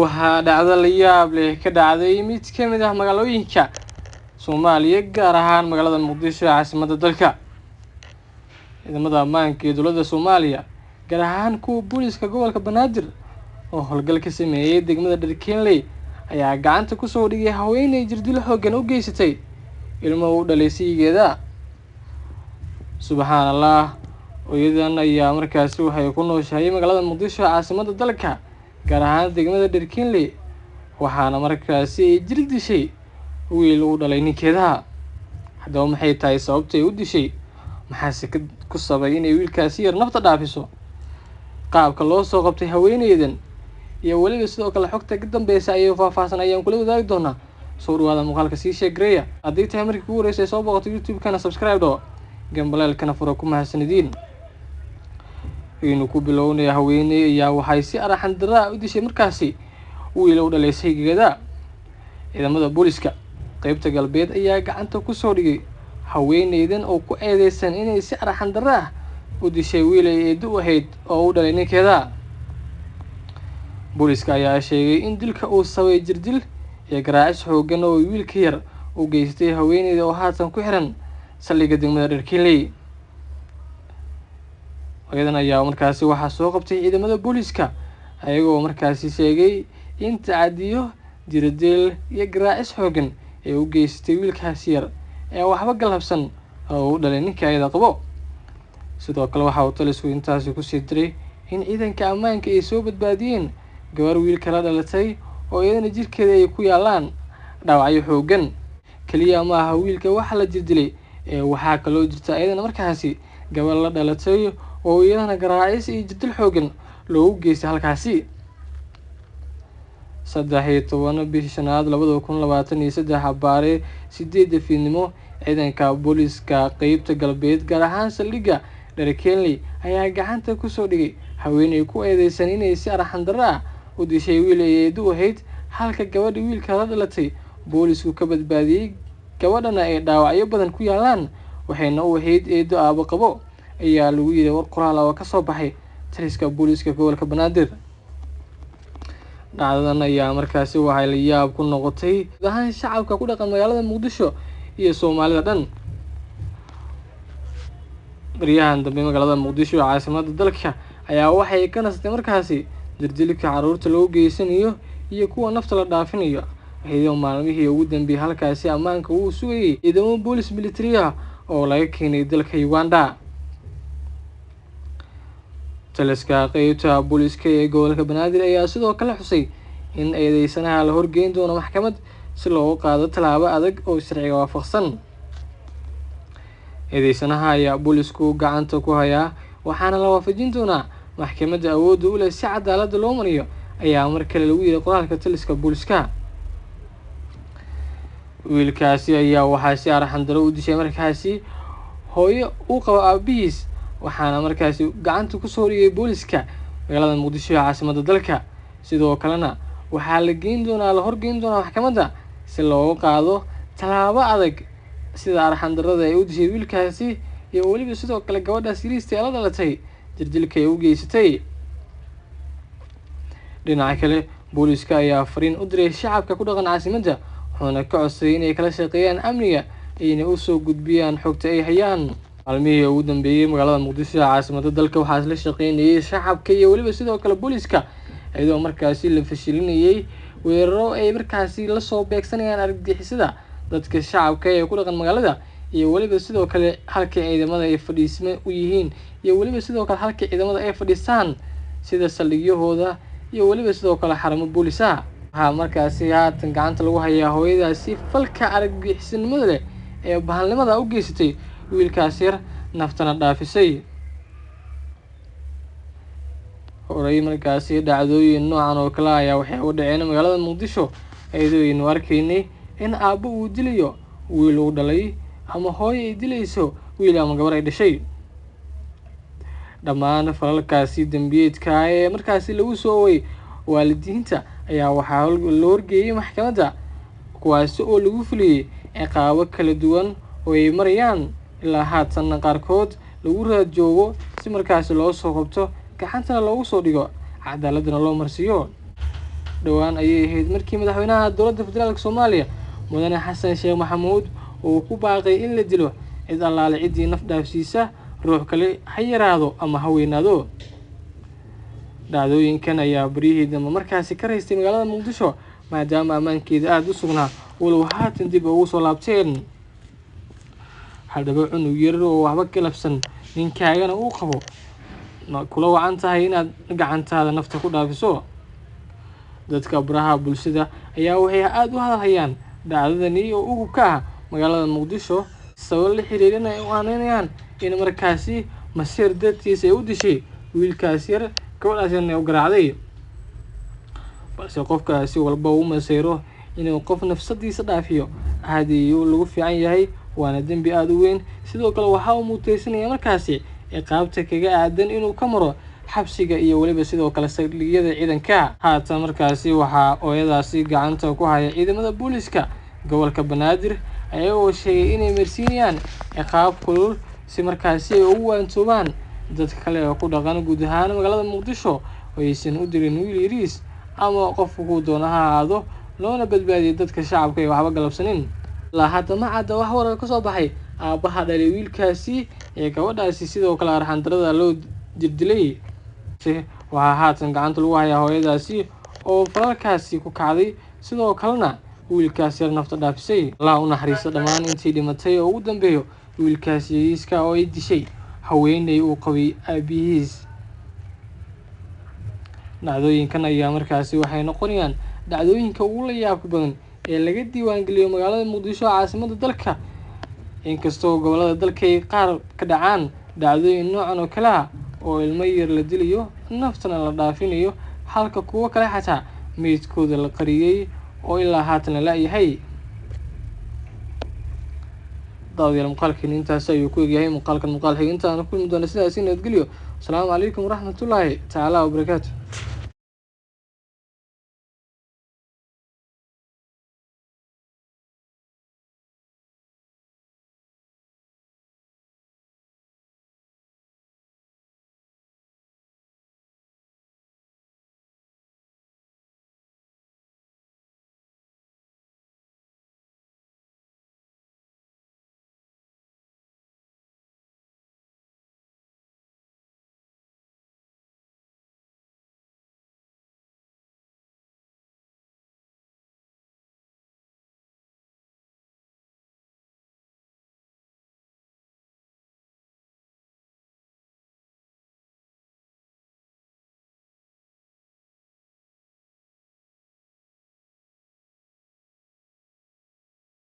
waxaa dhacdo la yaab leh ka dhacday mid ka mid ah magaalooyinka Soomaaliya gaar ahaan magaalada Muqdisho ee caasimadda dalka. Ciidamada ammaanka ee dowladda Soomaaliya gaar ahaan kuwa booliska gobolka Banaadir oo howlgal ka sameeyay degmada Dharkiinley ayaa gacanta ku soo dhigay haweeney jirdil xooggan u geysatay ilmo u dhalay siigeeda. Subhanallah, hooyadan ayaa markaasi waxay ku nooshahay magaalada Muqdisho ee caasimadda dalka gaar ahaan degmada Dharkiinley, waxaana markaasi ay jir dishay wiil u dhalay ninkeeda. Haddaba maxay tahay sababta ay u dishay? Maxaase ku sabay inay wiilkaasi yar nafta dhaafiso? Qaabka loo soo qabtay haweeneydan iyo weliba sidoo kale xogta ka dambeysa ayay faahfaahsan ayaan kula wadaagi doonaa. Soo dhawaada muuqaalka sii sheegraya. Haddii tahay markii ugu horeysay soo booqato YouTube-kana subscribe do, gambaleelkana furo ku mahadsanidin. Inuu ku bilownay haweeney ayaa waxay si arxan darro u dishay markaasi wiil u dhalay saygeeda. Ciidamada booliska qaybta galbeed ayaa gacanta ku soo dhigay haweeneydan oo ku eedeysan inay si arxan darro u dishay wiil ay eedo u ahayd oo u dhalay ninkeeda. Booliska ayaa sheegay in dilka uu sabay jirdil iyo garaacis xooggan oo wiilka yar u geystay haweeneyda oo haatan ku xiran saldhigga degmada Dharkiinley. Hooyadan ayaa markaasi waxaa soo qabtay ciidamada booliska ayagoo markaasi sheegay in tacadiyo, jirdil iyo garaacis xooggan ay u geystay wiilkaasi yar ee waxba galabsan oo u dhalay ninka ayada qabo. Sidoo kale waxa uu talisku intaasi ku sii diray in ciidanka ammaanka ay soo badbaadiyeen gabar wiilka la dhalatay oo iyadana jirkeeda ay ku yaalaan dhaawacyo xooggan. Kaliya ma aha wiilka waxa la jirdilay ee waxaa kaloo jirta iyadana markaasi gabar la dhalatay oo iyadana garaacis iyo jirdil xooggan loogu geystay halkaasi. 13 bishii shanaad 2023 abbaare 8 fiidnimo ciidanka booliska qaybta galbeed gaar ahaan saldhigga Dharkiinley ayaa gacanta ku soo dhigay haweeney ku eedeysan inay si arxan darro u dishay wiil ay eedo u ahayd, halka gabadha wiilka la dhalatay boolisku ka badbaadiyay gabadhana ay dhaawacyo badan ku yaalaan waxayna u ahayd eedo aabo qabo, ayaa lagu yiri war qoraal oo ka soo baxay taliska booliska gobolka Banaadir. Dhacdadan ayaa markaasi waxay la yaab ku noqotay gudaha shacabka ku dhaqan magaalada Muqdisho iyo Soomaalida dhan. Bariyahan dambe magaalada Muqdisho ee caasimadda dalka ayaa waxay ka nasatay markaasi jirdilka carruurta loo geysanayo iyo kuwa nafta la dhaafinayo. Iyadoo maalmihii ugu dambeeyay halkaasi ammaanka uu sugayay ciidamo boolis military ah oo laga keenay dalka Uganda. Taliska qaybta booliska ee gobolka Banaadir ayaa sidoo kale xusay in eedeysanaha la horgeyn doono maxkamad si loogu qaado tallaabo adag oo sharciga waafaqsan. Eedeysanaha ayaa boolisku gacanta ku haya waxaana la waafajin doonaa maxkamadda awoodda u leh si cadaalad loo mariyo, ayaa mar kale lagu yiri qoraalka taliska booliska. Wiilkaasi ayaa waxaa si arxan darro u dishay markaasi hooyo uu qabo aabihiis, waxaana markaasi gacanta ku soo dhigay booliska magaalada Muqdisho ee caasimadda dalka. Sidoo kalena waxaa la horgeyn doonaa maxkamadda si loogu qaado tallaabo adag sida arxan darrada ay u dishay wiilkaasi iyo weliba sidoo kale gabadhaas yariista ee la dhalatay jirdilka ay u geysatay. Dhinaca kale, booliska ayaa fariin u diray shacabka ku dhaqan caasimadda wuxuuna ka codsaday inay kala shaqeeyaan amniga ayna u soo gudbiyaan xogta ay hayaan. Maalmihii ugu dambeeyay magaalada Muqdisho ee caasimadda dalka waxaa la shaqeynayay shacabka iyo weliba sidoo kale booliska iyadoo markaasi la fashilinayay weeraro ay markaasi la soo beegsanayaan argagixisada dadka shacabka ee ku dhaqan magaalada iyo weliba sidoo kale halka ciidamada ay fadhiismo u yihiin iyo weliba sidoo kale halka ciidamada ay fadhiistaan sida saldhigyahooda iyo weliba sidoo kale xarumo boolis ah. Waxaa markaasi haatan gacanta lagu hayaa hooyadaasi falka argagixisanimada leh ee bahalnimada u geysatay wiilkaas yar naftana dhaafisay. Horay markaasi dhacdooyin noocan oo kale ayaa waxay u dhaceen magaalada Muqdisho iyadoo aynu arkaynay in aabbo uu dilayo wiil uu dhalay ama hooyo ay dilayso wiil ama gabar ay dhashay. Dhammaan falalkaasi dambiyeedka ee markaasi lagu soo oogay waalidiinta ayaa waxaa loo horgeeyay maxkamadda kuwaasi oo lagu fuliyay ciqaabo kala duwan oo ay marayaan ilaa haatan qaarkood lagu raad joogo si markaasi loo soo qabto gacantana loogu soo dhigo cadaaladna loo marsiiyo. dhowaan ayay ahayd markii madaxweynaha dowladda federaalka Soomaaliya mudane xasan sheekh maxamuud uu ku baaqay in la dilo cid allaale ciddii naf dhaafsiisa ruux kale ha yaraado ama ha weynaado. dhacdooyinkan ayaa baryihii dambe markaasi ka raystay magaalada Muqdisho maadaama ammaankeeda aad u sugnaa walow haatan dib ugu soo laabteen. haddaba cunug yar oo waxba galabsan ninkaagana uu qabo kula wacan tahay inaad gacantaada nafta ku dhaafiso. dadka baraha bulshada ayaa waxay aad u hadalhayaan dhacdadani oo ugu ka ah magaalada Muqdisho sabab la xiriirina ay u aaneynayaan in markaasi masiir dadkiisa ay u dishay wiilkaas yar gabadhaas yarna u garaacday. balse qofkaasi walba uu masayro inuu qof nafsadiisa dhaafiyo aad ayuu lagu fiican yahay waana dembi aad u weyn. sidoo kale waxa uu muteysanaya markaasi ciqaabta kaga aadan inuu ka maro xabsiga iyo waliba sidoo kale saldhigyada ciidanka. haatan markaasi waxaa ooyadaasi gacanta ku haya ciidamada booliska gobolka Banaadir ayagoo sheegay inay marsiinayaan ciqaab kulul si markaasi ay ugu waantoobaan dadka kale oo ku dhaqan guud ahaan magaalada Muqdisho oo aysan u dirin wiil yariis ama qof ku doona ha ahaado loona badbaadiyo dadka shacabka ee waxba galabsanin. ilaa hadda ma cadda wax warar ka soo baxay aabaha dhalay wiilkaasi ee gabadhaasi sidoo kale arxan darada loo dirdilay. waxaa haatan gacanta lagu hayaa hooyadaasi oo falalkaasi ku kacday sidoo kalena wiilkaas yar nafta dhaafisay. allah u naxariisto dhammaan intii dhimatay oo ugu dambeeyo wiilkaas yariiska oo ay dishay haweeney uu qabay aabihiis. dhacdooyinkan ayaa markaasi waxay noqonayaan dhacdooyinka ugu la yaabka badan ee laga diiwaangeliyo magaalada Muqdisho caasimadda dalka. inkastoo gobolada dalka ay qaar ka dhacaan dhacdooyin noocan oo kale ah oo ilmo yar la dilayo naftana la dhaafinayo halka kuwa kale xataa meydkooda la qariyay oo ilaa haatan la la'yahay. daawadayaal muuqaalkan intaas ayuu ku egyahay. muuqaalkan muuqaal xigeentaan ku kulmi doona sidaas nabadgelyo. asalaamu calaykum waraxmatullaahi tacaala wabarakaatu.